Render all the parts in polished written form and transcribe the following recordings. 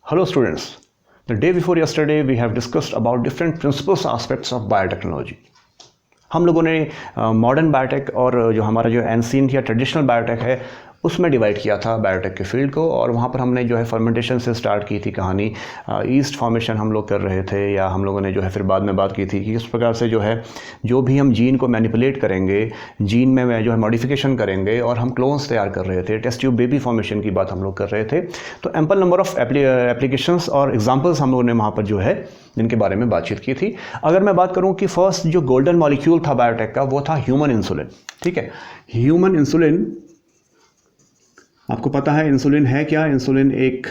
Hello students, the day before yesterday we have discussed about different principles aspects of biotechnology. हम लोगों ने modern biotech और जो हमारा जो एंशिएंट या ट्रेडिशनल बायोटेक है उसमें डिवाइड किया था बायोटेक के फील्ड को, और वहाँ पर हमने जो है फर्मेंटेशन से स्टार्ट की थी कहानी। ईस्ट फॉर्मेशन हम लोग कर रहे थे, या हम लोगों ने जो है फिर बाद में बात की थी कि किस प्रकार से जो है जो भी हम जीन को मैनिपुलेट करेंगे, जीन में जो है मॉडिफिकेशन करेंगे और हम क्लोन्स तैयार कर रहे थे। टेस्ट ट्यूब बेबी फॉर्मेशन की बात हम लोग कर रहे थे। तो एम्पल नंबर ऑफ एप्लीकेशंस और एग्जाम्पल्स हम लोगों ने वहाँ पर जो है जिनके बारे में बातचीत की थी। अगर मैं बात करूँ कि फर्स्ट जो गोल्डन मॉलिक्यूल था बायोटेक का वो था ह्यूमन इंसुलिन। ठीक है, ह्यूमन इंसुलिन, आपको पता है इंसुलिन है क्या? इंसुलिन एक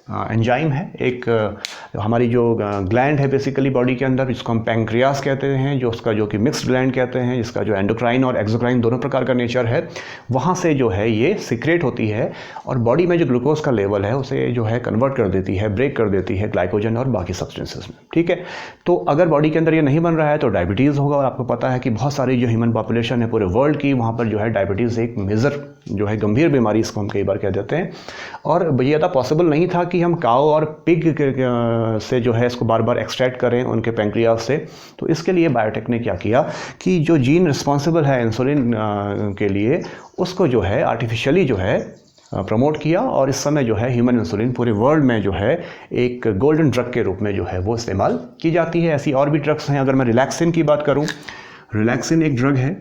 एंजाइम है, एक हमारी जो ग्लैंड है बेसिकली बॉडी के अंदर, जिसको हम पैंक्रियास कहते हैं, जो उसका जो कि मिक्स्ड ग्लैंड कहते हैं, जिसका जो एंडोक्राइन और एक्सोक्राइन दोनों प्रकार का नेचर है, वहाँ से जो है ये सीक्रेट होती है और बॉडी में जो ग्लूकोज का लेवल है उसे जो है कन्वर्ट कर देती है, ब्रेक कर देती है ग्लाइकोजन और बाकी सब्सटेंसेस में। ठीक है, तो अगर बॉडी के अंदर ये नहीं बन रहा है तो डायबिटीज़ होगा, और आपको पता है कि बहुत सारी जो ह्यूमन पॉपुलेशन है पूरे वर्ल्ड की, वहाँ पर जो है डायबिटीज़ एक मेजर जो है गंभीर बीमारी इसको हम कई बार कह देते हैं। और ये तो पॉसिबल नहीं था कि हम काऊ और पिग से जो है इसको बार बार एक्सट्रैक्ट करें उनके पैंक्रियास से। तो इसके लिए बायोटेक ने क्या किया कि जो जीन रिस्पॉन्सिबल है इंसुलिन के लिए उसको जो है आर्टिफिशियली जो है प्रमोट किया, और इस समय जो है ह्यूमन इंसुलिन पूरे वर्ल्ड में जो है एक गोल्डन ड्रग के रूप में जो है वो इस्तेमाल की जाती है। ऐसी और भी ड्रग्स हैं। अगर मैं रिलैक्सिन की बात करूँ, रिलैक्सिन एक ड्रग है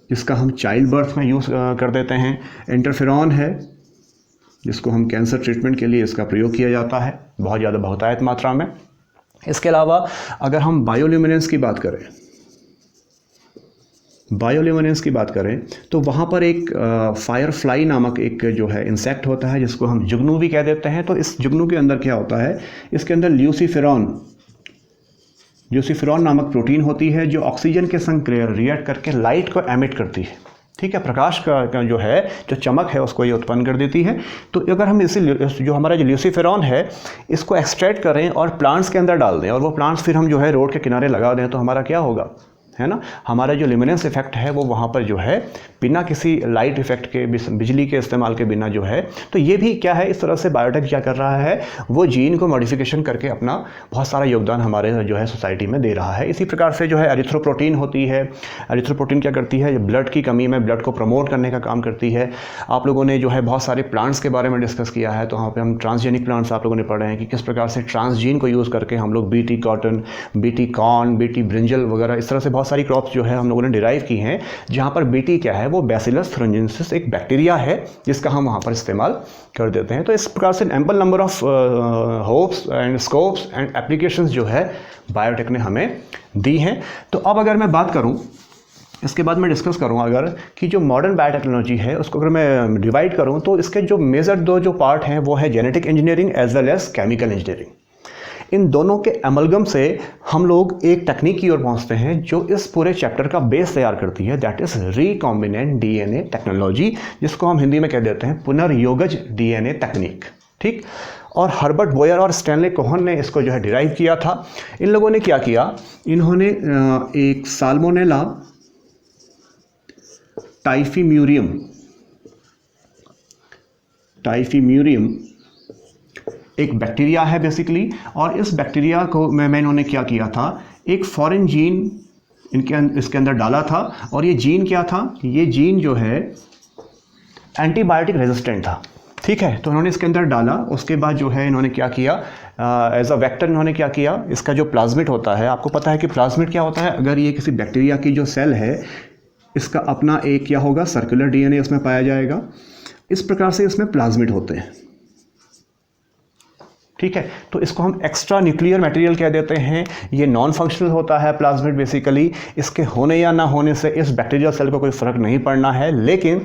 जिसका हम चाइल्ड बर्थ में यूज़ कर देते हैं। इंटरफेरॉन है जिसको हम कैंसर ट्रीटमेंट के लिए इसका प्रयोग किया जाता है बहुत ज़्यादा बहुतायत मात्रा में। इसके अलावा अगर हम बायोल्यूमिनेंस की बात करें, तो वहाँ पर एक फायर फ्लाई नामक एक जो है इंसेक्ट होता है जिसको हम जुगनू भी कह देते हैं। तो इस जुगनू के अंदर क्या होता है, इसके अंदर ल्यूसीफेरॉन नामक प्रोटीन होती है जो ऑक्सीजन के संग रिएक्ट करके लाइट को एमिट करती है। ठीक है, प्रकाश का जो है जो चमक है उसको ये उत्पन्न कर देती है। तो अगर हम इसे जो हमारा जो ल्यूसीफेरॉन है इसको एक्सट्रैक्ट करें और प्लांट्स के अंदर डाल दें, और वो प्लांट्स फिर हम जो है रोड के किनारे लगा दें, तो हमारा क्या होगा, है ना, हमारा जो ल्यूमिनेंस इफेक्ट है वो वहाँ पर जो है बिना किसी लाइट इफेक्ट के, बिजली के इस्तेमाल के बिना जो है, तो ये भी क्या है, इस तरह से बायोटेक क्या कर रहा है, वो जीन को मॉडिफिकेशन करके अपना बहुत सारा योगदान हमारे जो है सोसाइटी में दे रहा है। इसी प्रकार से जो है एरिथ्रोप्रोटीन होती है। एरिथ्रोप्रोटीन क्या करती है, ब्लड की कमी में ब्लड को प्रमोट करने का काम करती है। आप लोगों ने जो है बहुत सारे प्लांट्स के बारे में डिस्कस किया है, तो वहाँ पर हम ट्रांसजेनिक प्लांट्स आप लोगों ने पढ़े हैं कि किस प्रकार से ट्रांसजीन को यूज़ करके हम लोग BT cotton, BT corn, BT brinjal वगैरह इस तरह से बहुत सारी क्रॉप्स जो है हम लोगों ने डिराइव की हैं, जहाँ पर बीटी क्या है, वो बैसिलस थ्रोंजिनेसिस एक बैक्टीरिया है जिसका हम वहाँ पर इस्तेमाल कर देते हैं। तो इस प्रकार से ample number of hopes and scopes and applications जो है बायोटेक ने हमें दी हैं। तो अब अगर मैं बात करूँ, इसके बाद मैं डिस्कस करूँ अगर कि जो मॉडर्न बायोटेक्नोलॉजी है उसको अगर मैं डिवाइड करूँ, तो इसके जो मेजर दो जो पार्ट हैं वो है genetic engineering as well as chemical engineering. इन दोनों के अमलगम से हम लोग एक टेक्निक की ओर पहुंचते हैं जो इस पूरे चैप्टर का बेस तैयार करती है, that is recombinant DNA technology, जिसको हम हिंदी में कह देते हैं पुनर्योगज डीएनए तकनीक। ठीक, और हर्बर्ट बोयर और स्टैनले कोहन ने इसको जो है डिराइव किया था। इन लोगों ने क्या किया, इन्होंने एक साल्मोनेला टाइफीम्यूरियम एक बैक्टीरिया है बेसिकली, और इस बैक्टीरिया को में इन्होंने क्या किया था, एक फॉरेन जीन इसके अंदर डाला था, और ये जीन क्या था, ये जीन जो है एंटीबायोटिक रेजिस्टेंट था। ठीक है, तो इन्होंने इसके अंदर डाला। उसके बाद जो है इन्होंने क्या किया, एज अ वेक्टर इन्होंने क्या किया, इसका जो प्लाज्मिड होता है, आपको पता है कि प्लाज्मिड क्या होता है, अगर ये किसी बैक्टीरिया की जो सेल है इसका अपना एक क्या होगा, सर्कुलर डीएनए इसमें पाया जाएगा। इस प्रकार से इसमें प्लाज्मिड होते हैं। ठीक है, तो इसको हम एक्स्ट्रा न्यूक्लियर मटेरियल कह देते हैं। ये नॉन फंक्शनल होता है प्लाज्मिड बेसिकली। इसके होने या ना होने से इस बैक्टीरियल सेल को कोई फ़र्क नहीं पड़ना है, लेकिन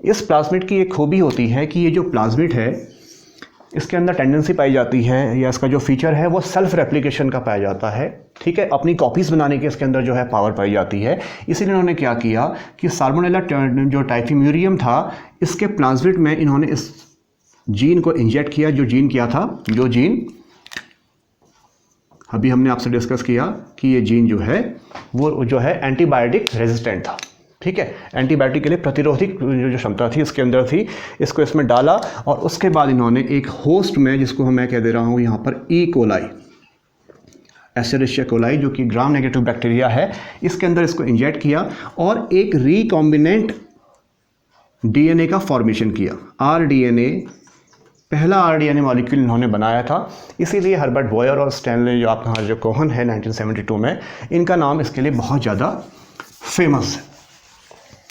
इस प्लाज्मिड की एक खूबी होती है कि ये जो प्लाज्मिड है इसके अंदर टेंडेंसी पाई जाती है, या इसका जो फीचर है वो सेल्फ रेप्लिकेशन का पाया जाता है। ठीक है, अपनी कॉपीज़ बनाने की इसके अंदर जो है पावर पाई जाती है। इसीलिए इन्होंने क्या किया कि साल्मोनेला जो टाइफीम्यूरियम था इसके प्लाज्मिड में इन्होंने इस जीन को इंजेक्ट किया। जो जीन क्या था, जो जीन अभी हमने आपसे डिस्कस किया कि ये जीन जो है वो जो है एंटीबायोटिक रेजिस्टेंट था। ठीक है, एंटीबायोटिक के लिए प्रतिरोधक जो क्षमता थी इसके अंदर थी, इसको इसमें डाला और उसके बाद इन्होंने एक होस्ट में, जिसको मैं कह दे रहा हूँ यहाँ पर ई कोलाई, एस्चेरिशिया कोलाई, जो कि ग्राम नेगेटिव बैक्टीरिया है, इसके अंदर इसको इंजेक्ट किया और एक रिकॉम्बिनेंट डीएनए का फॉर्मेशन किया। आरडीएनए, पहला आरडीएनए मॉलिक्यूल इन्होंने बनाया था, इसीलिए हर्बर्ट बॉयर और स्टैनले जो आपका जो कोहन है 1972 में, इनका नाम इसके लिए बहुत ज़्यादा फेमस है।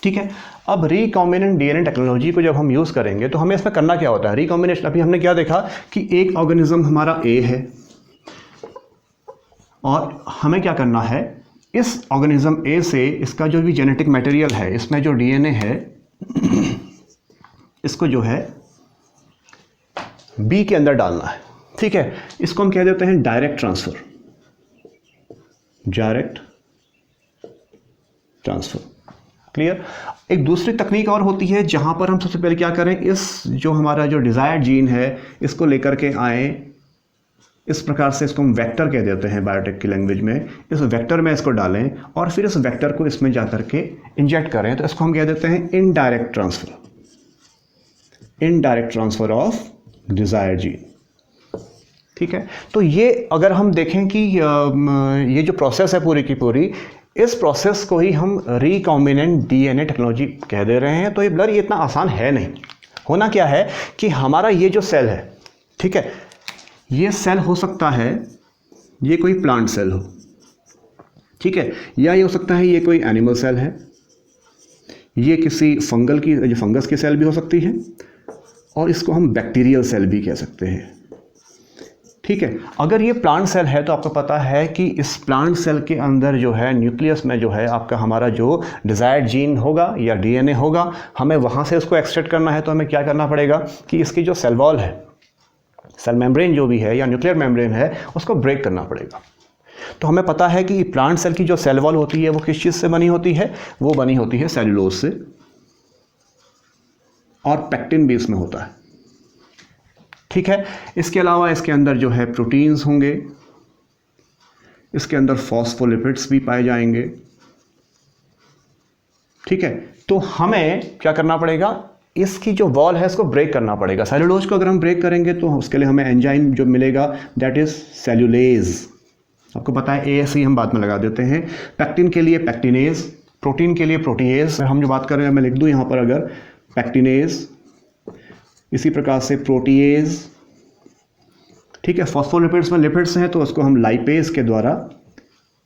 ठीक है, अब रिकॉम्बिनेंट डीएनए टेक्नोलॉजी को जब हम यूज़ करेंगे तो हमें इसमें करना क्या होता है। रिकॉम्बिनेशन, अभी हमने क्या देखा कि एक ऑर्गेनिज्म हमारा ए है और हमें क्या करना है, इस ऑर्गेनिज्म ए से इसका जो भी जेनेटिक मटेरियल है, इसमें जो डीएनए है, इसको जो है बी के अंदर डालना है। ठीक है, इसको हम कह देते हैं direct transfer, direct transfer. Clear. एक दूसरी तकनीक और होती है जहां पर हम सबसे पहले क्या करें, इस जो हमारा जो डिजायर्ड जीन है इसको लेकर के आए, इस प्रकार से इसको हम वेक्टर कह देते हैं बायोटेक की लैंग्वेज में, इस वेक्टर में इसको डालें और फिर इस वेक्टर को इसमें जाकर के इंजेक्ट करें, तो इसको हम कह देते हैं indirect transfer, indirect transfer of desired gene. ठीक है, तो ये अगर हम देखें कि ये जो प्रोसेस है पूरी की पूरी, इस प्रोसेस को ही हम रिकॉम्बिनेंट डीएनए टेक्नोलॉजी कह दे रहे हैं। तो ये ब्लर, ये इतना आसान है नहीं। होना क्या है कि हमारा ये जो सेल है, ठीक है, ये सेल हो सकता है ये कोई प्लांट सेल हो, ठीक है, या ये हो सकता है ये कोई एनिमल सेल है, ये किसी फंगल की, जो फंगस की सेल भी हो सकती है, और इसको हम बैक्टीरियल सेल भी कह सकते हैं। ठीक है, अगर ये प्लांट सेल है तो आपको पता है कि इस प्लांट सेल के अंदर जो है न्यूक्लियस में जो है आपका हमारा जो डिजायर्ड जीन होगा या डीएनए होगा, हमें वहाँ से उसको एक्सट्रैक्ट करना है। तो हमें क्या करना पड़ेगा कि इसकी जो सेल वॉल है, सेल मेम्ब्रेन जो भी है या न्यूक्लियर मेम्ब्रेन है, उसको ब्रेक करना पड़ेगा। तो हमें पता है कि प्लांट सेल की जो सेल वॉल होती है वो किस चीज़ से बनी होती है, वो बनी होती है सेलुलोज से, और पैक्टिन भी इसमें होता है। ठीक है, इसके अलावा इसके अंदर जो है प्रोटीन्स होंगे, इसके अंदर फॉस्फोलिपिड्स भी पाए जाएंगे। ठीक है, तो हमें क्या करना पड़ेगा, इसकी जो वॉल है इसको ब्रेक करना पड़ेगा। सेलुलोज को अगर हम ब्रेक करेंगे तो उसके लिए हमें एंजाइम जो मिलेगा, दैट इज सेल्यूलेज। आपको पता है एएसई हम बाद में लगा देते हैं। पैक्टिन के लिए पैक्टिनेज, प्रोटीन के लिए प्रोटीएज। हम जो बात कर रहे हैं, मैं लिख दूं यहाँ पर अगर पैक्टिनेज, इसी प्रकार से प्रोटीएज। ठीक है, फॉस्फोलिपिड्स में लिपिड्स हैं तो उसको हम लाइपेज के द्वारा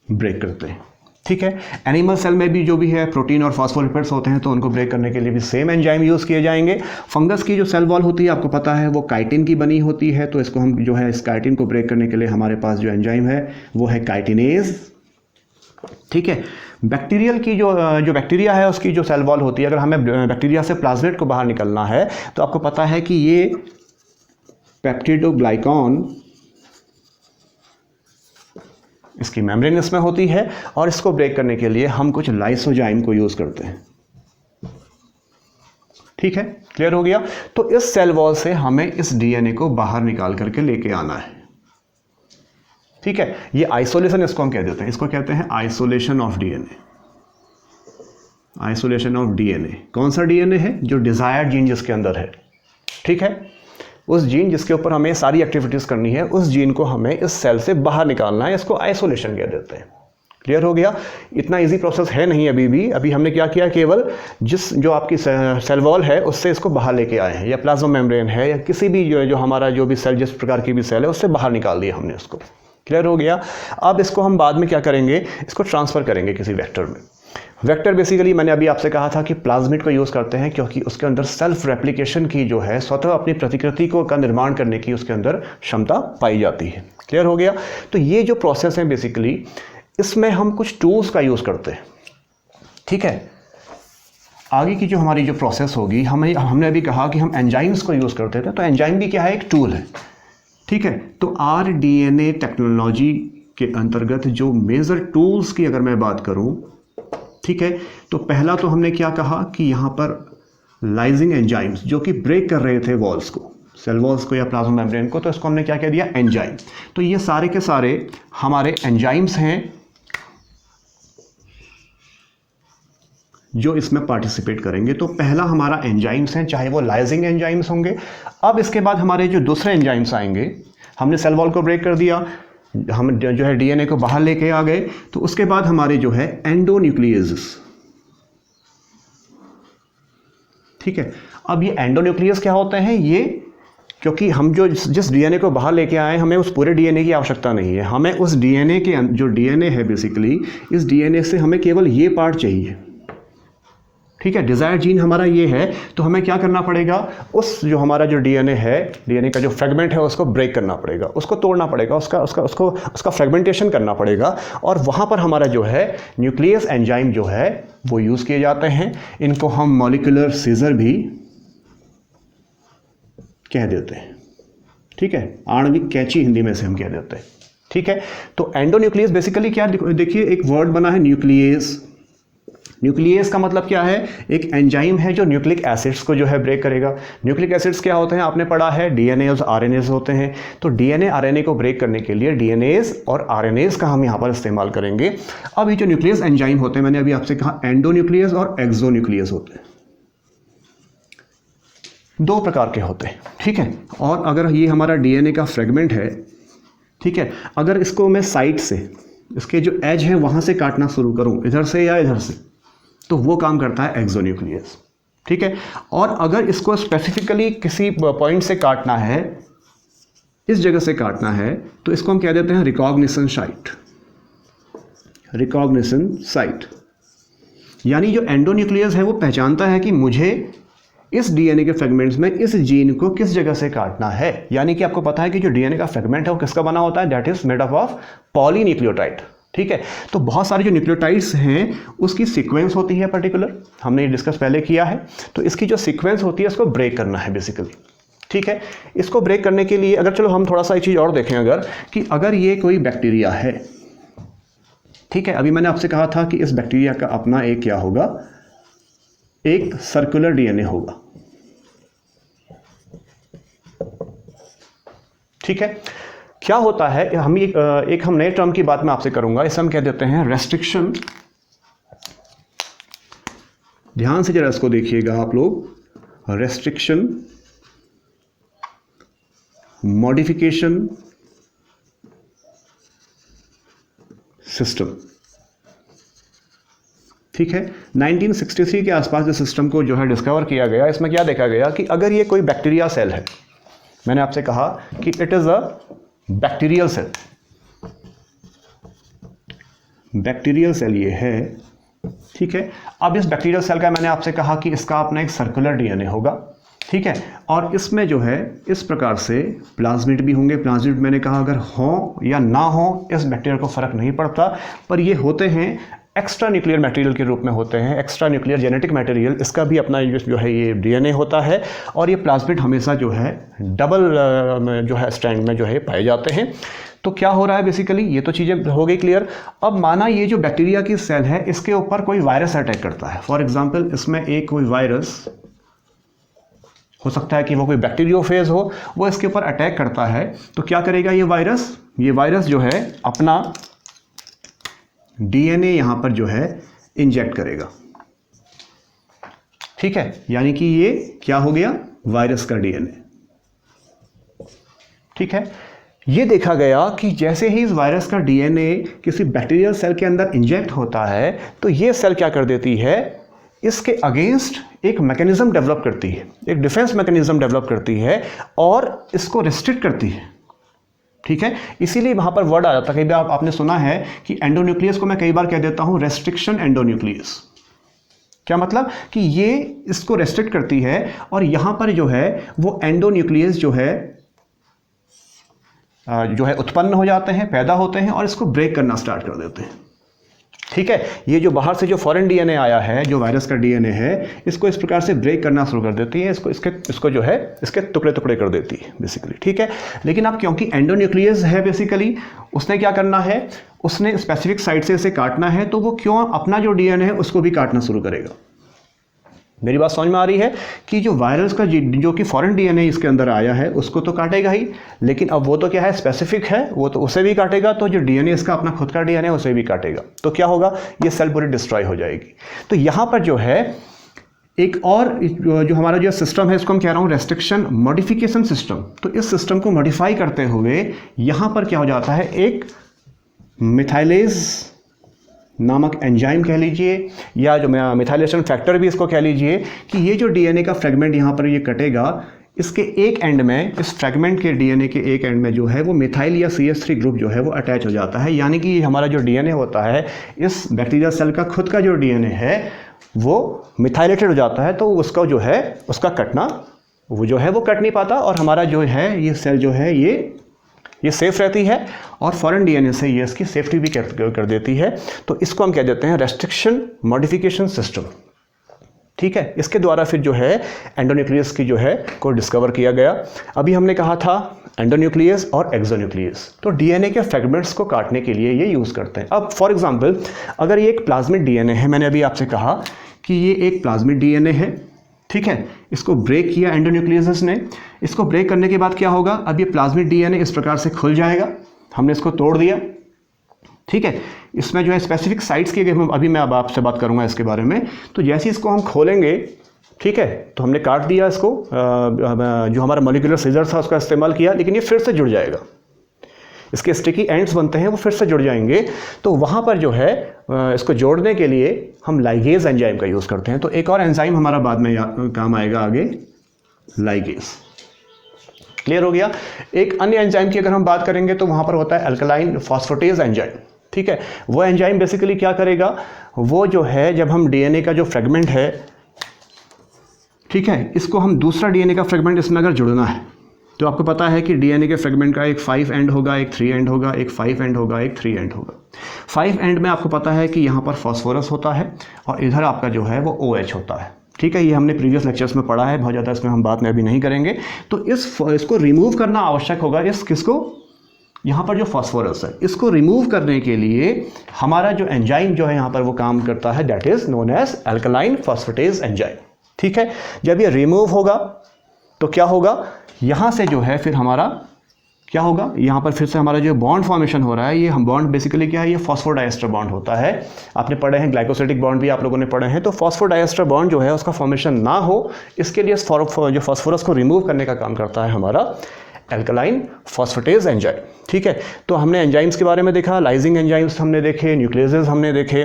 ब्रेक करते हैं। ठीक है, एनिमल सेल में भी जो भी है प्रोटीन और फॉस्फोलिपिड्स होते हैं तो उनको ब्रेक करने के लिए भी सेम एंजाइम यूज़ किए जाएंगे। फंगस की जो सेल वॉल होती है आपको पता है वो काइटिन की बनी होती है, तो इसको हम जो है इस काइटिन को ब्रेक करने के लिए हमारे पास जो एंजाइम है वो है काइटिनेज। ठीक है, बैक्टीरियल की जो बैक्टीरिया है उसकी जो सेल वॉल होती है, अगर हमें बैक्टीरिया से प्लाज्मिड को बाहर निकलना है तो आपको पता है कि ये पेप्टिडोग्लाइकॉन इसकी मेम्ब्रेन इसमें होती है, और इसको ब्रेक करने के लिए हम कुछ लाइसोजाइम को यूज़ करते हैं। ठीक है, क्लियर हो गया। तो इस सेल वॉल से हमें इस डीएनए को बाहर निकाल करके लेके आना है। ठीक है, ये आइसोलेशन इसको हम कह देते हैं, इसको कहते हैं isolation of DNA. Isolation of DNA, कौन सा डीएनए है, जो डिजायर्ड जीन जिसके अंदर है। ठीक है, उस जीन जिसके ऊपर हमें सारी एक्टिविटीज करनी है, उस जीन को हमें इस सेल से बाहर निकालना है, इसको आइसोलेशन कह देते हैं। क्लियर हो गया। इतना इजी प्रोसेस है नहीं अभी हमने क्या किया, केवल जो आपकी सेल वॉल है उससे इसको बाहर लेके आए हैं, या प्लाज्मा मेम्ब्रेन है या किसी भी जो हमारा जो भी सेल, जिस प्रकार की भी सेल है उससे बाहर निकाल दिया हमने उसको। क्लियर हो गया। अब इसको हम बाद में क्या करेंगे, इसको ट्रांसफ़र करेंगे किसी वेक्टर में। वेक्टर बेसिकली मैंने अभी आपसे कहा था कि प्लाज्मिड को यूज़ करते हैं क्योंकि उसके अंदर सेल्फ रेप्लिकेशन की जो है, स्वतः अपनी प्रतिकृति को का निर्माण करने की उसके अंदर क्षमता पाई जाती है। क्लियर हो गया। तो ये जो प्रोसेस है बेसिकली, इसमें हम कुछ टूल्स का यूज़ करते हैं। ठीक है, आगे की जो हमारी जो प्रोसेस होगी, हमने अभी कहा कि हम एंजाइम्स को यूज़ करते थे, तो एंजाइम भी क्या है, एक टूल है। ठीक है, तो आरडीएनए टेक्नोलॉजी के अंतर्गत जो मेजर टूल्स की अगर मैं बात करूं, ठीक है, तो पहला तो हमने क्या कहा कि यहाँ पर लाइजिंग एंजाइम्स जो कि ब्रेक कर रहे थे वॉल्स को, सेल वॉल्स को या प्लाज्मा मेम्ब्रेन को, तो इसको हमने क्या कह दिया, एंजाइम। तो ये सारे के सारे हमारे एंजाइम्स हैं। जो इसमें पार्टिसिपेट करेंगे। तो पहला हमारा एंजाइम्स हैं, चाहे वो लाइजिंग एंजाइम्स होंगे। अब इसके बाद हमारे जो दूसरे एंजाइम्स आएंगे, हमने सेल वॉल को ब्रेक कर दिया, हम जो है डीएनए को बाहर लेके आ गए, तो उसके बाद हमारे जो है एंडोन्यूक्लियस, ठीक है। अब ये एंडोन्यूक्लियस क्या होते हैं? ये क्योंकि हम जो जिस डीएनए को बाहर लेके आए, हमें उस पूरे डीएनए की आवश्यकता नहीं है, हमें उस डीएनए के जो डीएनए है बेसिकली, इस डीएनए से हमें केवल ये पार्ट चाहिए, ठीक है। डिज़ायर्ड जीन हमारा ये है, तो हमें क्या करना पड़ेगा? उस जो हमारा जो डीएनए है, डीएनए का जो फ्रेगमेंट है उसको ब्रेक करना पड़ेगा, उसको तोड़ना पड़ेगा, उसका फ्रेगमेंटेशन करना पड़ेगा, और वहाँ पर हमारा जो है न्यूक्लियस एंजाइम जो है वो यूज़ किए जाते हैं। इनको हम मॉलिक्यूलर सीजर भी कह देते हैं, ठीक है, आणविक कैंची हिंदी में से हम कह देते हैं, ठीक है। तो एंडोन्यूक्लियस बेसिकली क्या, देखिए एक वर्ड बना है न्यूक्लियस। न्यूक्लियस का मतलब क्या है? एक एंजाइम है जो न्यूक्लिक एसिड्स को जो है ब्रेक करेगा। न्यूक्लिक एसिड्स क्या होते हैं? आपने पढ़ा है डीएनए और आरएनएस होते हैं। तो डीएनए आरएनए को ब्रेक करने के लिए डीएनएस और आरएनएस का हम यहाँ पर इस्तेमाल करेंगे। अब ये जो न्यूक्लियस एंजाइम होते हैं, मैंने अभी आपसे कहा एंडोन्यूक्लियस और एक्सोन्यूक्लियस होते हैं, दो प्रकार के होते हैं, ठीक है। और अगर ये हमारा डीएनए का फ्रेगमेंट है, ठीक है, अगर इसको मैं साइड से, इसके जो एज है वहाँ से काटना शुरू करूँ, इधर से या इधर से, तो वो काम करता है एक्सोन्यूक्लियस, ठीक है। और अगर इसको स्पेसिफिकली किसी पॉइंट से काटना है, इस जगह से काटना है, तो इसको हम कह देते हैं रिकॉग्निशन साइट। रिकॉग्निशन साइट यानी जो एंडोन्यूक्लियस है वो पहचानता है कि मुझे इस डीएनए के फ्रेगमेंट्स में इस जीन को किस जगह से काटना है। यानी कि आपको पता है कि जो डीएनए का फ्रेगमेंट है वो किसका बना होता है? That is made up of polynucleotide, ठीक है। तो बहुत सारे जो न्यूक्लियोटाइड्स हैं उसकी सीक्वेंस होती है पर्टिकुलर, हमने ये डिस्कस पहले किया है। तो इसकी जो सीक्वेंस होती है उसको ब्रेक करना है बेसिकली, ठीक है। इसको ब्रेक करने के लिए अगर चलो हम थोड़ा सा एक चीज़ और देखें, अगर ये कोई बैक्टीरिया है, ठीक है, अभी मैंने आपसे कहा था कि इस बैक्टीरिया का अपना एक क्या होगा? एक सर्कुलर डीएनए होगा, ठीक है। क्या होता है, हम एक हम नए टर्म की बात मैं आपसे करूंगा, इसे हम कह देते हैं रेस्ट्रिक्शन। ध्यान से जरा इसको देखिएगा आप लोग, रेस्ट्रिक्शन मॉडिफिकेशन सिस्टम, ठीक है। 1963 के आसपास इस सिस्टम को जो है डिस्कवर किया गया। इसमें क्या देखा गया कि अगर ये कोई बैक्टीरिया सेल है, मैंने आपसे कहा कि it is a bacterial cell, bacterial cell ये है, ठीक है। अब इस बैक्टीरियल सेल का मैंने आपसे कहा कि इसका अपना एक सर्कुलर डीएनए होगा, ठीक है। और इसमें जो है इस प्रकार से प्लाज्मिड भी होंगे। प्लाज्मिड मैंने कहा अगर हो या ना हो इस बैक्टीरिया को फर्क नहीं पड़ता, पर ये होते हैं एक्स्ट्रा न्यूक्लियर मटेरियल के रूप में होते हैं, एक्स्ट्रा न्यूक्लियर जेनेटिक मटेरियल। इसका भी अपना जो है ये डीएनए होता है, और ये प्लाज्मिड हमेशा जो है डबल जो है स्ट्रैंड में जो है पाए जाते हैं। तो क्या हो रहा है बेसिकली, ये तो चीज़ें हो गई क्लियर। अब माना ये जो बैक्टीरिया की सेल है इसके ऊपर कोई वायरस अटैक करता है। फॉर एग्जाम्पल इसमें एक कोई वायरस हो सकता है कि वो कोई बैक्टीरियोफेज हो, वो इसके ऊपर अटैक करता है। तो क्या करेगा ये वायरस जो है अपना डीएनए यहां पर जो है इंजेक्ट करेगा, ठीक है। यानी कि ये क्या हो गया? वायरस का डीएनए, ठीक है। ये देखा गया कि जैसे ही इस वायरस का डीएनए किसी बैक्टीरियल सेल के अंदर इंजेक्ट होता है, तो ये सेल क्या कर देती है, इसके अगेंस्ट एक मैकेनिज्म डेवलप करती है, एक डिफेंस मैकेनिज्म डेवलप करती है और इसको रिस्ट्रिक्ट करती है, ठीक है। इसीलिए वहां पर वर्ड आ जाता है, कई बार आपने सुना है कि एंडोन्यूक्लियस को मैं कई बार कह देता हूं रेस्ट्रिक्शन एंडोन्यूक्लियस। क्या मतलब कि ये इसको रेस्ट्रिक्ट करती है, और यहां पर जो है वो एंडोन्यूक्लियस जो है उत्पन्न हो जाते हैं, पैदा होते हैं, और इसको ब्रेक करना स्टार्ट कर देते हैं, ठीक है। ये जो बाहर से जो फॉरेन डीएनए आया है, जो वायरस का डीएनए है, इसको इस प्रकार से ब्रेक करना शुरू कर देती है, इसको जो है इसके टुकड़े टुकड़े कर देती है बेसिकली, ठीक है। लेकिन अब क्योंकि एंडोन्यूक्लियस है बेसिकली, उसने क्या करना है, उसने स्पेसिफिक साइट से इसे काटना है, तो वो क्यों अपना जो डीएनए है उसको भी काटना शुरू करेगा, मेरी बात समझ में आ रही है कि जो वायरस का जो कि फॉरेन डीएनए इसके अंदर आया है उसको तो काटेगा ही, लेकिन अब वो तो क्या है, स्पेसिफिक है, वो तो उसे भी काटेगा, तो जो डीएनए इसका अपना खुद का डीएनए उसे भी काटेगा। तो क्या होगा, ये सेल पूरी डिस्ट्रॉय हो जाएगी। तो यहाँ पर जो है एक और जो हमारा जो सिस्टम है इसको हम कह रहा हूँ रेस्ट्रिक्शन मॉडिफिकेशन सिस्टम। तो इस सिस्टम को मॉडिफाई करते हुए यहाँ पर क्या हो जाता है, एक मिथाइलेज नामक एंजाइम कह लीजिए, या जो मिथाइलेशन फैक्टर भी इसको कह लीजिए, कि ये जो डीएनए का फ्रेगमेंट यहाँ पर ये कटेगा, इसके एक एंड में, इस फ्रेगमेंट के डीएनए के एक एंड में जो है वो मिथाइल या CH3 ग्रुप जो है वो अटैच हो जाता है। यानी कि हमारा जो डीएनए होता है, इस बैक्टीरिया सेल का खुद का जो डीएनए है वो मिथाइलेटेड हो जाता है, तो उसका जो है उसका कटना वो जो है वो कट नहीं पाता, और हमारा जो है ये सेल जो है ये सेफ रहती है, और फॉरेन डीएनए से ये इसकी सेफ्टी भी कर देती है। तो इसको हम कह देते हैं रेस्ट्रिक्शन मॉडिफिकेशन सिस्टम। ठीक है, इसके द्वारा फिर जो है एंडोन्यूक्लियस की जो है को डिस्कवर किया गया। अभी हमने कहा था एंडोन्यूक्लियस और एक्सोन्यूक्लियस, तो डीएनए के फ्रेगमेंट्स को काटने के लिए ये यूज़ करते हैं। अब फॉर एग्जांपल अगर ये एक प्लाज्मिड डीएनए है, मैंने अभी आपसे कहा कि ये एक प्लाज्मिड डीएनए है, ठीक है, इसको ब्रेक किया एंडोन्यूक्लियस ने। इसको ब्रेक करने के बाद क्या होगा, अब ये प्लाज्मिड डीएनए इस प्रकार से खुल जाएगा, हमने इसको तोड़ दिया, ठीक है। इसमें जो है स्पेसिफिक साइट्स की अभी मैं अब आपसे बात करूंगा इसके बारे में। तो जैसे इसको हम खोलेंगे, ठीक है, तो हमने काट दिया इसको, जो हमारा मॉलिक्यूलर सीजर था उसका इस्तेमाल किया, लेकिन ये फिर से जुड़ जाएगा, इसके स्टिकी एंड्स बनते हैं वो फिर से जुड़ जाएंगे। तो वहाँ पर जो है इसको जोड़ने के लिए हम लाइगेज एंजाइम का यूज़ करते हैं। तो एक और एंजाइम हमारा बाद में काम आएगा आगे, लाइगेज। क्लियर हो गया। एक अन्य एंजाइम की अगर हम बात करेंगे तो वहाँ पर होता है अल्कलाइन फॉस्फेटेज एंजाइम, ठीक है। वो एंजाइम बेसिकली क्या करेगा, वो जो है जब हम डीएनए का जो फ्रेगमेंट है, ठीक है, इसको हम दूसरा डीएनए का फ्रेगमेंट इसमें अगर जुड़ना है, तो आपको पता है कि डीएनए के फ्रेगमेंट का एक 5 एंड होगा, एक 3 एंड होगा, एक 5 एंड होगा, एक 3 एंड होगा। 5 एंड में आपको पता है कि यहाँ पर फॉस्फोरस होता है और इधर आपका जो है वो OH होता है, ठीक है। ये हमने प्रीवियस लेक्चर्स में पढ़ा है, बहुत ज़्यादा इसमें हम बात में अभी नहीं करेंगे। तो इसको रिमूव करना आवश्यक होगा, किसको, यहाँ पर जो फॉस्फोरस है, इसको रिमूव करने के लिए हमारा जो एंजाइम जो है यहाँ पर वो काम करता है, that is known as alkaline phosphatase enzyme, ठीक है। जब ये रिमूव होगा तो क्या होगा, यहाँ से जो है फिर हमारा क्या होगा, यहाँ पर फिर से हमारा जो बॉन्ड फॉर्मेशन हो रहा है, ये हम बॉन्ड बेसिकली क्या है, ये फॉस्फोडाइएस्टर बॉन्ड होता है। आपने पढ़े हैं ग्लाइकोसिडिक बॉन्ड भी आप लोगों ने पढ़े हैं। तो फॉस्फोडाइएस्टर बॉन्ड जो है उसका फॉर्मेशन ना हो, इसके लिए जो फॉस्फोरस को रिमूव करने का काम करता है हमारा एल्कलाइन फॉस्फेटेज एंजाइम, ठीक है। तो हमने एंजाइम्स के बारे में देखा, लाइजिंग एंजाइम्स हमने देखे, न्यूक्लियसेस हमने देखे,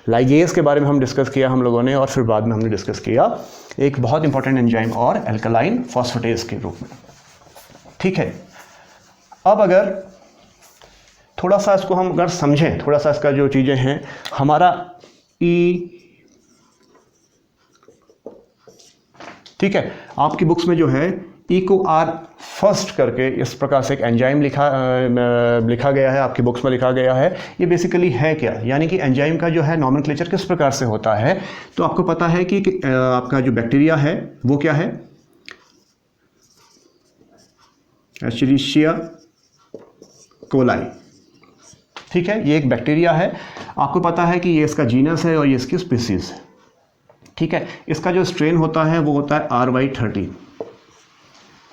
लाइगेज के बारे में हम डिस्कस किया हम लोगों ने, और फिर बाद में हमने डिस्कस किया एक बहुत इंपॉर्टेंट एंजाइम और एल्कलाइन फॉस्फेटेज के रूप में, ठीक है। अब अगर थोड़ा सा इसको हम अगर समझें, थोड़ा सा इसका जो चीज़ें हैं, हमारा ठीक है, आपकी बुक्स में जो है EcoR फर्स्ट करके इस प्रकार से एक एंजाइम लिखा गया है, आपकी बुक्स में लिखा गया है। ये बेसिकली है क्या, यानी कि एंजाइम का जो है नॉमेनक्लेचर किस प्रकार से होता है। तो आपको पता है कि आपका जो बैक्टीरिया है वो क्या है, एस्चेरिशिया कोलाई, ठीक है। ये एक बैक्टीरिया है, आपको पता है कि ये इसका जीनस है और ये इसकी स्पीसीज है, ठीक है। इसका जो स्ट्रेन होता है वो होता है RY13,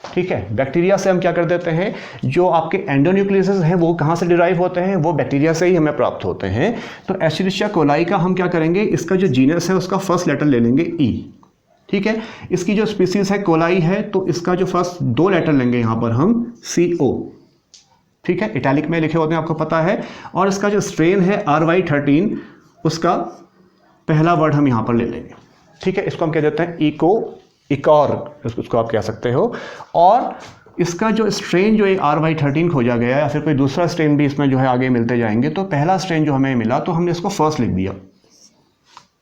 ठीक है। बैक्टीरिया से हम क्या कर देते हैं, जो आपके एंडोन्यूक्लियसेस हैं वो कहाँ से डिराइव होते हैं, वो बैक्टीरिया से ही हमें प्राप्त होते हैं। तो एस्चेरिशिया कोलाई का हम क्या करेंगे, इसका जो जीनस है उसका फर्स्ट लेटर ले लेंगे E, ठीक है। इसकी जो स्पीसीज है कोलाई है, तो इसका जो फर्स्ट 2 लेटर लेंगे यहाँ पर हम CO, ठीक है, इटैलिक में लिखे होते हैं आपको पता है। और इसका जो स्ट्रेन है RY13, उसका पहला वर्ड हम यहाँ पर ले लेंगे, ठीक है। इसको हम कह देते हैं इकोर, उसको आप कह सकते हो। और इसका जो स्ट्रेन जो RY13 खोजा गया या फिर कोई दूसरा स्ट्रेन भी इसमें जो है आगे मिलते जाएंगे, तो पहला स्ट्रेन जो हमें मिला तो हमने इसको फर्स्ट लिख दिया,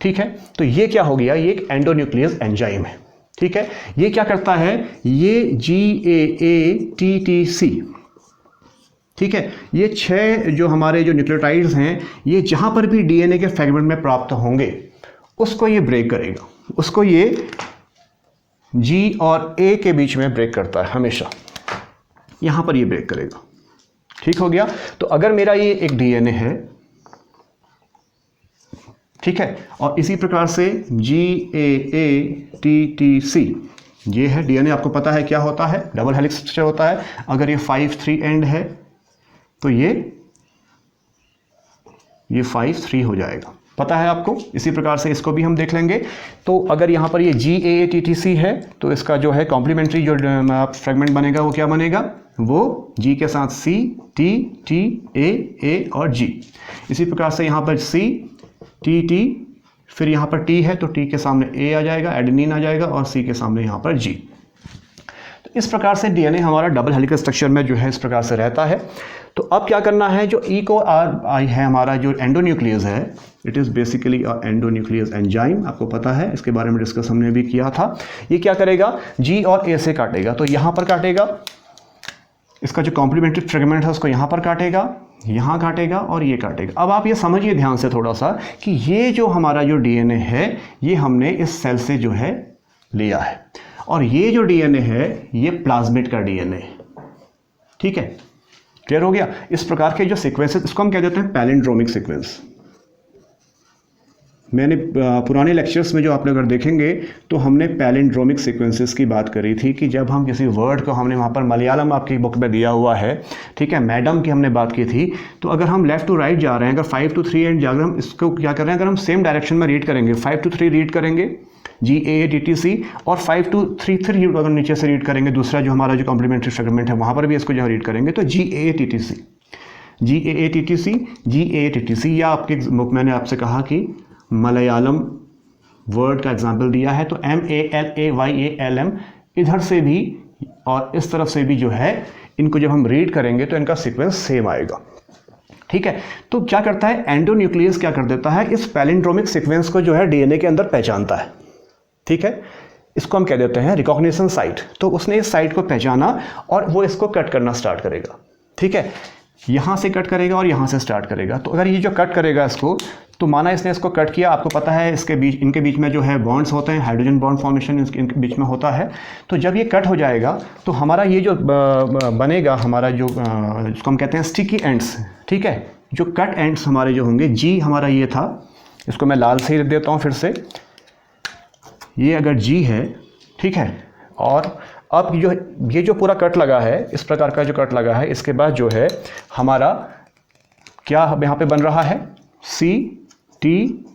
ठीक है। तो ये क्या हो गया, ये एक एंडोन्यूक्लियस एंजाइम है, ठीक है। ये क्या करता है, ये GAATTC, ठीक है। ये 6 जो हमारे जो न्यूक्लियोटाइड्स हैं, ये जहाँ पर भी डीएनए के फ्रेगमेंट में प्राप्त होंगे उसको ये ब्रेक करेगा, उसको ये G और A के बीच में ब्रेक करता है हमेशा, यहाँ पर ये ब्रेक करेगा, ठीक हो गया। तो अगर मेरा ये एक डीएनए है, ठीक है। और इसी प्रकार से GAATTC, ये है डीएनए, आपको पता है क्या होता है, डबल हेलिक्स स्ट्रक्चर होता है। अगर ये 5'3" एंड है तो ये 5'3" हो जाएगा, पता है आपको। इसी प्रकार से इसको भी हम देख लेंगे। तो अगर यहाँ पर ये GAATTC है तो इसका जो है कॉम्प्लीमेंट्री जो फ्रेगमेंट बनेगा वो क्या बनेगा, वो G के साथ C, T, T, A और G। इसी प्रकार से यहाँ पर C, T, फिर यहाँ पर T है तो T के सामने A आ जाएगा, एडेनिन आ जाएगा, और C के सामने यहाँ पर G। तो इस प्रकार से डीएनए हमारा डबल हेलिकल स्ट्रक्चर में जो है इस प्रकार से रहता है। तो अब क्या करना है, जो E को R है हमारा जो एंडोन्यूक्लियस है, it is basically a endonuclease enzyme, आपको पता है, इसके बारे में डिस्कस हमने भी किया था। ये क्या करेगा, G और A से काटेगा, तो यहाँ पर काटेगा, इसका जो कॉम्प्लीमेंट्री फ्रेगमेंट है उसको यहाँ पर काटेगा, यहाँ काटेगा और ये काटेगा। अब आप ये समझिए ध्यान से थोड़ा सा कि ये जो हमारा जो डीएनए है ये हमने इस सेल से जो है लिया है, और ये जो डीएनए है ये प्लाज्मिड का डीएनए है, ठीक है, क्लियर हो गया। इस प्रकार के जो सीक्वेंसेस, इसको हम कह देते हैं पैलिंड्रोमिक सीक्वेंस। मैंने पुराने लेक्चर्स में जो आप लोग अगर देखेंगे तो हमने पैलिंड्रोमिक सीक्वेंसेस की बात करी थी कि जब हम किसी वर्ड को, हमने वहाँ पर मलयालम आपकी बुक में दिया हुआ है, ठीक है, मैडम की हमने बात की थी। तो अगर हम लेफ्ट टू राइट जा रहे हैं, अगर 5 to 3 एंड अगर हम इसको क्या कर रहे हैं, अगर हम सेम डायरेक्शन में रीड करेंगे, 5 to 3 रीड करेंगे GAATTC, और 5 to 3 अगर नीचे से रीड करेंगे, दूसरा जो हमारा जो कॉम्प्लीमेंट्री फ्रेगमेंट है वहाँ पर भी इसको जो रीड करेंगे तो GAATTC, या आपके बुक मैंने आपसे कहा कि मलयालम वर्ड का एग्जाम्पल दिया है, तो MALAYALM, इधर से भी और इस तरफ से भी जो है, इनको जब हम रीड करेंगे तो इनका सीक्वेंस सेम आएगा, ठीक है। तो क्या करता है, एंडोन्यूक्लियस क्या कर देता है, इस पैलिंड्रोमिक सीक्वेंस को जो है डीएनए के अंदर पहचानता है, ठीक है। इसको हम कह देते हैं रिकॉग्निशन साइट। तो उसने इस साइट को पहचाना और वो इसको कट करना स्टार्ट करेगा, ठीक है, यहाँ से कट करेगा और यहाँ से स्टार्ट करेगा। तो अगर ये जो कट करेगा इसको, तो माना इसने इसको कट किया, आपको पता है इसके बीच, इनके बीच में जो है बॉन्ड्स होते हैं, हाइड्रोजन बॉन्ड फॉर्मेशन इनके बीच में होता है। तो जब ये कट हो जाएगा तो हमारा ये जो बनेगा, हमारा जो जिसको हम कहते हैं स्टिकी एंड्स, ठीक है, जो कट एंड्स हमारे जो होंगे, G हमारा ये था, इसको मैं लाल से ही देता हूँ फिर से, ये अगर G है, ठीक है, और अब ये जो पूरा कट लगा है, इस प्रकार का जो कट लगा है, इसके बाद जो है हमारा क्या यहाँ पे बन रहा है, C, T,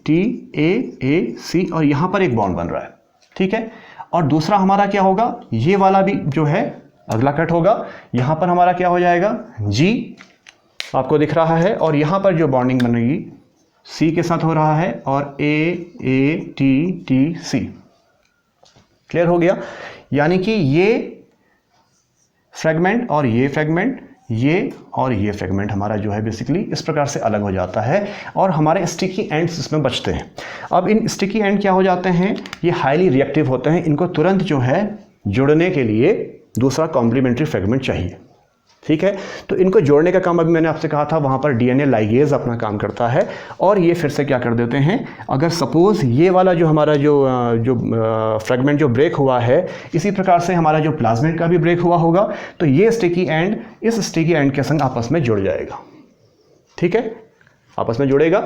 T, A, C, और यहाँ पर एक बॉन्ड बन रहा है, ठीक है। और दूसरा हमारा क्या होगा, ये वाला भी जो है अगला कट होगा, यहाँ पर हमारा क्या हो जाएगा, G आपको दिख रहा है, और यहाँ पर जो बॉन्डिंग बनेगी C के साथ हो रहा है, और AATTC, क्लियर हो गया। यानी कि ये फ्रेगमेंट और ये फ्रेगमेंट, ये और ये फ्रेगमेंट हमारा जो है बेसिकली इस प्रकार से अलग हो जाता है, और हमारे स्टिकी एंड्स इसमें बचते हैं। अब इन स्टिकी एंड क्या हो जाते हैं, ये हाईली रिएक्टिव होते हैं, इनको तुरंत जो है जुड़ने के लिए दूसरा कॉम्प्लीमेंट्री फ्रेगमेंट चाहिए, ठीक है। तो इनको जोड़ने का काम अभी मैंने आपसे कहा था, वहाँ पर डीएनए लाइगेज अपना काम करता है, और ये फिर से क्या कर देते हैं, अगर सपोज़ ये वाला जो हमारा जो फ्रेगमेंट जो ब्रेक हुआ है, इसी प्रकार से हमारा जो प्लाज्मिड का भी ब्रेक हुआ होगा, तो ये स्टिकी एंड इस स्टिकी एंड के संग आपस में जुड़ जाएगा, ठीक है, आपस में जुड़ेगा,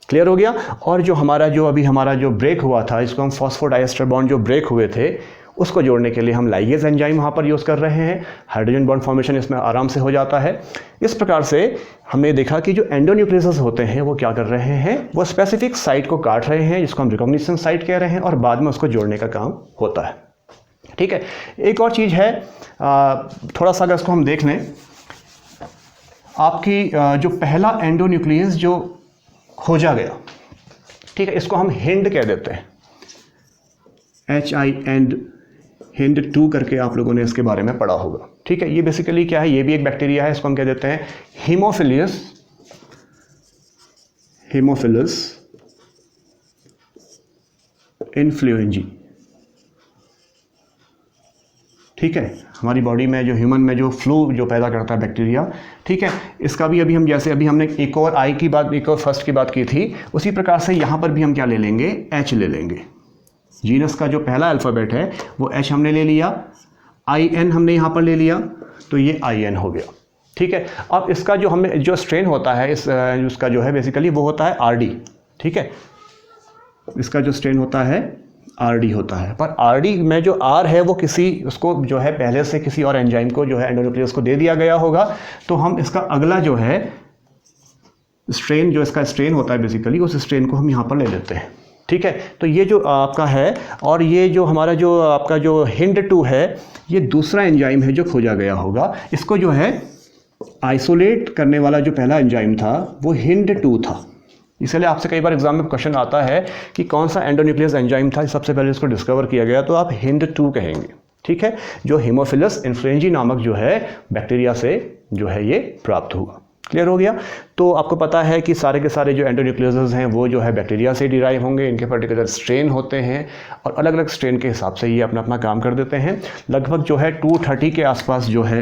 क्लियर हो गया। और जो हमारा जो अभी हमारा जो ब्रेक हुआ था, इसको हम फॉस्फोडाइएस्टर बॉन्ड जो ब्रेक हुए थे, उसको जोड़ने के लिए हम लाइगेज एंजाइम वहाँ पर यूज़ कर रहे हैं, हाइड्रोजन बॉन्ड फॉर्मेशन इसमें आराम से हो जाता है। इस प्रकार से हमने देखा कि जो एंडोन्यूक्लियस होते हैं वो क्या कर रहे हैं, वो स्पेसिफिक साइट को काट रहे हैं, जिसको हम रिकॉग्निशन साइट कह रहे हैं, और बाद में उसको जोड़ने का काम होता है, ठीक है। एक और चीज़ है, थोड़ा सा अगर इसको हम देख लें, आपकी जो पहला एंडोन्यूक्लियस जो खोजा गया, ठीक है, इसको हम हिंड कह देते हैं, HIND 2 करके आप लोगों ने इसके बारे में पढ़ा होगा, ठीक है। ये बेसिकली क्या है, ये भी एक बैक्टीरिया है, इसको हम कह देते हैं हीमोफिलस इन्फ्लुएंजी, ठीक है। हमारी बॉडी में जो ह्यूमन में जो फ्लू जो पैदा करता है बैक्टीरिया, ठीक है। इसका भी अभी हम जैसे अभी हमने एक और आई की बात, एक और फर्स्ट की बात की थी, उसी प्रकार से यहाँ पर भी हम क्या ले लेंगे, H ले लेंगे। जीनस का जो पहला अल्फ़ाबेट है वो H हमने ले लिया, IN हमने यहाँ पर ले लिया, तो ये IN हो गया, ठीक है। अब इसका जो हमें जो स्ट्रेन होता है, उसका जो है बेसिकली वो होता है RD, ठीक है, इसका जो स्ट्रेन होता है RD होता है। पर RD में जो R है वो किसी उसको जो है पहले से किसी और एंजाइम को जो है एंडोन्यूक्लियस को दे दिया गया होगा, तो हम इसका अगला जो है स्ट्रेन, जो इसका स्ट्रेन होता है बेसिकली, उस स्ट्रेन को हम यहाँ पर ले लेते हैं। ठीक है, तो ये जो आपका है, और ये जो हमारा जो आपका जो HIND2 है, ये दूसरा एंजाइम है जो खोजा गया होगा। इसको जो है आइसोलेट करने वाला जो पहला एंजाइम था वो HIND2 था। इसलिए आपसे कई बार एग्जाम में क्वेश्चन आता है कि कौन सा एंडोन्यूक्लियस एंजाइम था सबसे पहले इसको डिस्कवर किया गया, तो आप HIND2 कहेंगे। ठीक है, जो हीमोफिलस इन्फ्लुएंजाe नामक जो है बैक्टीरिया से जो है ये प्राप्त हुआ। क्लियर हो गया? तो आपको पता है कि सारे के सारे जो एंडोन्यूक्लियस हैं वो जो है बैक्टीरिया से डिराइव होंगे, इनके पर्टिकुलर स्ट्रेन होते हैं और अलग अलग स्ट्रेन के हिसाब से ये अपना अपना काम कर देते हैं। लगभग जो है 230 के आसपास जो है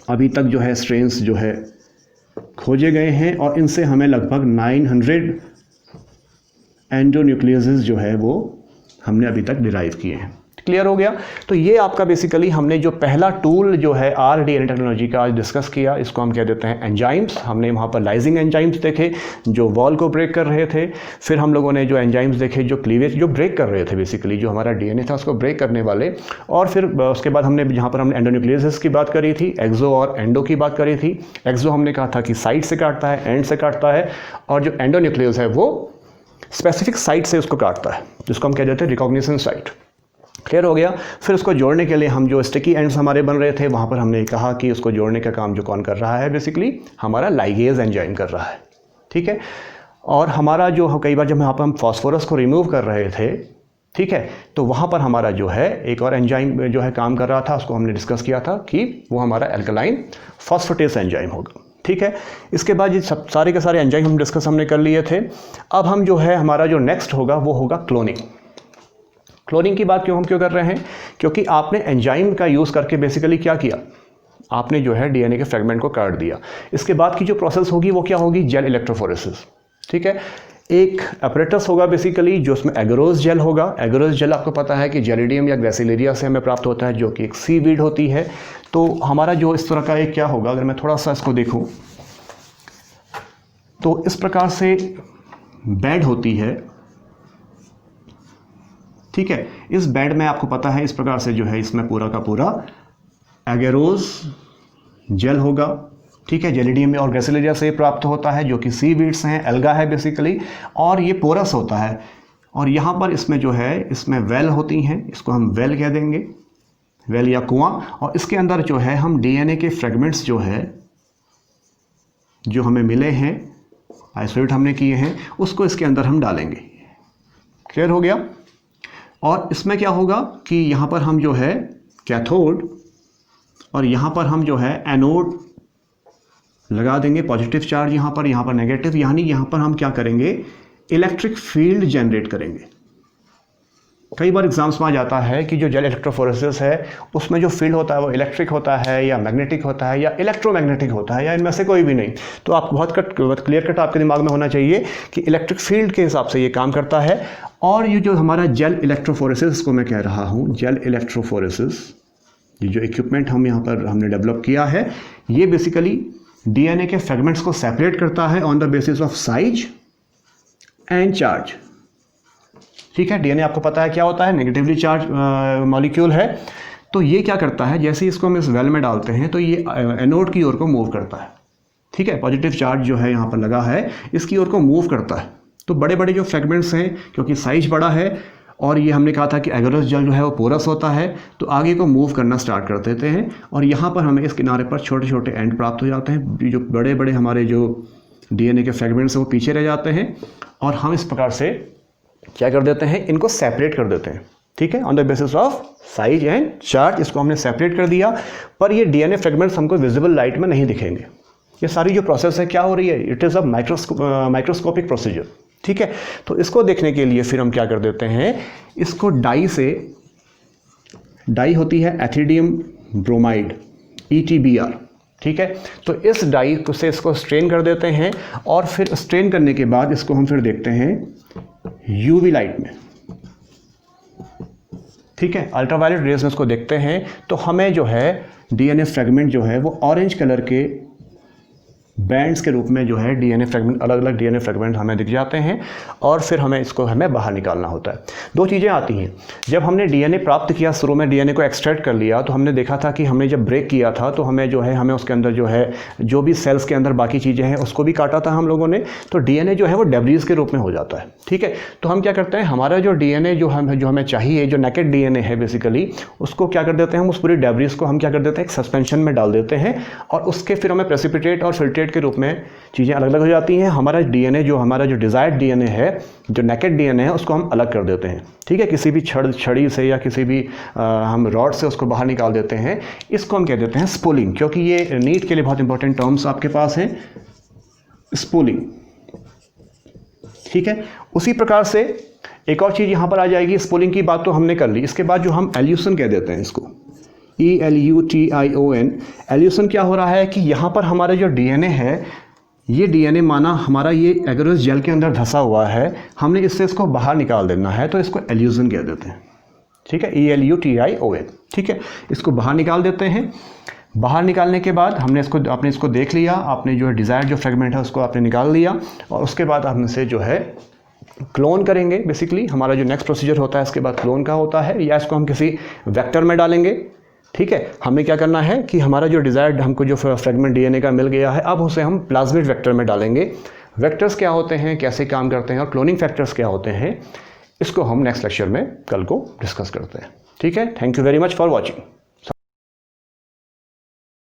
अभी तक जो है स्ट्रेन्स जो है खोजे गए हैं, और इनसे हमें लगभग 900 एंडोन्यूक्लियसेस जो है वो हमने अभी तक डिराइव किए हैं। क्लियर हो गया? तो ये आपका बेसिकली हमने जो पहला टूल जो है RDNA टेक्नोलॉजी का आज डिस्कस किया, इसको हम कह देते हैं एंजाइम्स। हमने वहाँ पर लाइजिंग एंजाइम्स देखे जो वॉल को ब्रेक कर रहे थे। फिर हम लोगों ने जो एंजाइम्स देखे जो क्लीवेज जो ब्रेक कर रहे थे, बेसिकली जो हमारा DNA था उसको ब्रेक करने वाले। और फिर उसके बाद हमने जहाँ पर हमने एंडोन्यूक्लियस की बात करी थी, एक्सो और एंडो की बात करी थी। एक्सो हमने कहा था कि साइड से काटता है, एंड से काटता है, और जो एंडोन्यूक्लियस है वो स्पेसिफिक साइट से उसको काटता है, जिसको हम कह देते हैं रिकॉग्निशन साइट। क्लियर हो गया? फिर उसको जोड़ने के लिए हम जो स्टिकी एंड्स हमारे बन रहे थे, वहाँ पर हमने कहा कि उसको जोड़ने का काम जो कौन कर रहा है, बेसिकली हमारा लाइगेज एंजाइम कर रहा है। ठीक है, और हमारा जो कई बार जब यहाँ पर हम फास्फोरस को रिमूव कर रहे थे, ठीक है, तो वहाँ पर हमारा जो है एक और एंजाइम जो है काम कर रहा था, उसको हमने डिस्कस किया था कि वो हमारा एल्कलाइन फॉस्फेटेस एंजाइम होगा। ठीक है, इसके बाद ये सब सारे के सारे एंजाइम हम डिस्कस हमने कर लिए थे। अब हम जो है हमारा जो नेक्स्ट होगा वो होगा क्लोनिंग। क्लोनिंग की बात हम क्यों कर रहे हैं? क्योंकि आपने एंजाइम का यूज़ करके बेसिकली क्या किया, आपने जो है DNA के फ्रेगमेंट को काट दिया। इसके बाद की जो प्रोसेस होगी वो क्या होगी? Gel electrophoresis. ठीक है, एक अपरेटस होगा बेसिकली जो उसमें एगरोज जेल होगा। एगरोज जेल आपको पता है कि जेलिडियम या ग्रेसिलेरिया से हमें प्राप्त होता है, जो कि एक सीवीड होती है। तो हमारा जो इस तरह का एक क्या होगा, अगर मैं थोड़ा सा इसको देखूँ तो इस प्रकार से बेड होती है। ठीक है, इस बेड में आपको पता है इस प्रकार से जो है इसमें पूरा का पूरा एगेरोज जेल होगा। ठीक है, जेलिडियम और ग्रेसिलेरिया से प्राप्त होता है, जो कि सीवीड्स हैं, एल्गा है बेसिकली, और ये पोरस होता है। और यहाँ पर इसमें जो है इसमें वेल होती हैं, इसको हम वेल कह देंगे, वेल या कुआं। और इसके अंदर जो है हम DNA के फ्रेगमेंट्स जो है जो हमें मिले हैं, आइसोलेट हमने किए हैं, उसको इसके अंदर हम डालेंगे। क्लियर हो गया? और इसमें क्या होगा कि यहाँ पर हम जो है कैथोड और यहाँ पर हम जो है एनोड लगा देंगे, पॉजिटिव चार्ज यहाँ पर नेगेटिव, यानी यहाँ पर हम क्या करेंगे, इलेक्ट्रिक फील्ड जनरेट करेंगे। कई बार एग्जाम्स में आ जाता है कि जो जेल इलेक्ट्रोफोरेसिस है उसमें जो फील्ड होता है वो इलेक्ट्रिक होता है या मैग्नेटिक होता है या इलेक्ट्रोमैग्नेटिक होता है या इनमें से कोई भी नहीं। तो आप बहुत क्लियर कट आपके दिमाग में होना चाहिए कि इलेक्ट्रिक फील्ड के हिसाब से ये काम करता है। और ये जो हमारा जेल इलेक्ट्रोफोरेसिस को मैं कह रहा हूँ, जेल इलेक्ट्रोफोरेसिस, ये जो इक्विपमेंट हम यहाँ पर हमने डेवलप किया है, ये बेसिकली DNA के फ्रेगमेंट्स को सेपरेट करता है on the basis of size and charge. ठीक है, DNA आपको पता है क्या होता है, नेगेटिवली चार्ज मॉलिक्यूल है। तो ये क्या करता है, जैसे इसको हम इस वेल में डालते हैं तो ये एनोड की ओर को मूव करता है। ठीक है, पॉजिटिव चार्ज जो है यहाँ पर लगा है इसकी ओर को मूव करता है। तो बड़े बड़े जो फ्रेगमेंट्स हैं, क्योंकि साइज बड़ा है और ये हमने कहा था कि एगरोस जेल जो है वो पोरस होता है, तो आगे को मूव करना स्टार्ट कर देते हैं। और यहाँ पर हमें इस किनारे पर छोटे छोटे एंड प्राप्त हो जाते हैं। जो बड़े बड़े हमारे जो DNA के फ्रेगमेंट्स हैं वो पीछे रह जाते हैं, और हम इस प्रकार से क्या कर देते हैं, इनको सेपरेट कर देते हैं। ठीक है, on the basis of size and charge इसको हमने सेपरेट कर दिया। पर ये DNA फ्रेगमेंट्स हमको विजिबल लाइट में नहीं दिखेंगे। ये सारी जो प्रोसेस है क्या हो रही है, it is a microscopic procedure. ठीक है, तो इसको देखने के लिए फिर हम क्या कर देते हैं, इसको डाई होती है एथिडियम ब्रोमाइड ETBr। ठीक है, तो इस डाई से इसको स्ट्रेन कर देते हैं, और फिर स्ट्रेन करने के बाद इसको हम फिर देखते हैं UV लाइट में। ठीक है, अल्ट्रावायलेट रेज में इसको देखते हैं तो हमें जो है DNA फ्रेगमेंट जो है वो ऑरेंज कलर के बैंड्स के रूप में जो है डीएनए फ्रेगमेंट, अलग अलग डीएनए फ्रेगमेंट हमें दिख जाते हैं और फिर हमें बाहर निकालना होता है। दो चीज़ें आती हैं। जब हमने डीएनए प्राप्त किया, शुरू में डीएनए को एक्सट्रैक्ट कर लिया, तो हमने देखा था कि हमने जब ब्रेक किया था तो हमें उसके अंदर जो भी सेल्स के अंदर बाकी चीज़ें हैं उसको भी काटा था हम लोगों ने। तो डीएनए जो है वो डेब्रीज के रूप में हो जाता है, ठीक है। तो हम क्या करते हैं, हमारा जो डीएनए जो हमें चाहिए, जो नेकेड डीएनए है बेसिकली, उसको क्या कर देते हैं हम, उस पूरी डेब्रीज को हम क्या कर देते हैं, एक सस्पेंशन में डाल देते हैं और उसके फिर हमें प्रेसिपिटेट और फिल्ट्रेट के रूप में चीज़ें अलग अलग हो जाती हैं। हमारा जो डिज़ायर्ड डीएनए है, जो नेकेड डीएनए है, उसको हम अलग कर देते हैं, ठीक है। किसी भी छड़ी से या किसी भी हम रॉड से उसको बाहर निकाल देते हैं। इसको हम कह देते हैं स्पूलिंग, क्योंकि ये नीट के लिए बहुत इंपॉर्टेंट टर्म्स आपके पास हैं, स्पूलिंग, ठीक है। उसी प्रकार से एक और चीज़ यहाँ पर आ जाएगी। स्पूलिंग की बात तो हमने कर ली। इसके बाद जो हम एल्यूशन कह देते हैं इसको, ELUTION। एल्यूशन क्या हो रहा है कि यहाँ पर हमारा जो डीएनए है, ये डीएनए माना हमारा ये एगरोस जेल के अंदर धंसा हुआ है, हमने इसको बाहर निकाल देना है, तो इसको एल्यूशन कह देते हैं, ठीक है, ELUTION, ठीक है। इसको बाहर निकाल देते हैं। बाहर निकालने के बाद आपने इसको देख लिया, आपने जो है डिज़ायर्ड जो फ्रेगमेंट है उसको आपने निकाल लिया और उसके बाद हम इसे जो है क्लोन करेंगे। बेसिकली हमारा जो नेक्स्ट प्रोसीजर होता है इसके बाद क्लोन का होता है, या इसको हम किसी वेक्टर में डालेंगे, ठीक है। हमें क्या करना है कि हमारा जो डिज़ायर्ड हमको जो फ्रेगमेंट डीएनए का मिल गया है, अब उसे हम प्लाज्मिड वेक्टर में डालेंगे। वेक्टर्स क्या होते हैं, कैसे काम करते हैं और क्लोनिंग फैक्टर्स क्या होते हैं, इसको हम नेक्स्ट लेक्चर में कल को डिस्कस करते हैं, ठीक है। Thank you very much for watching.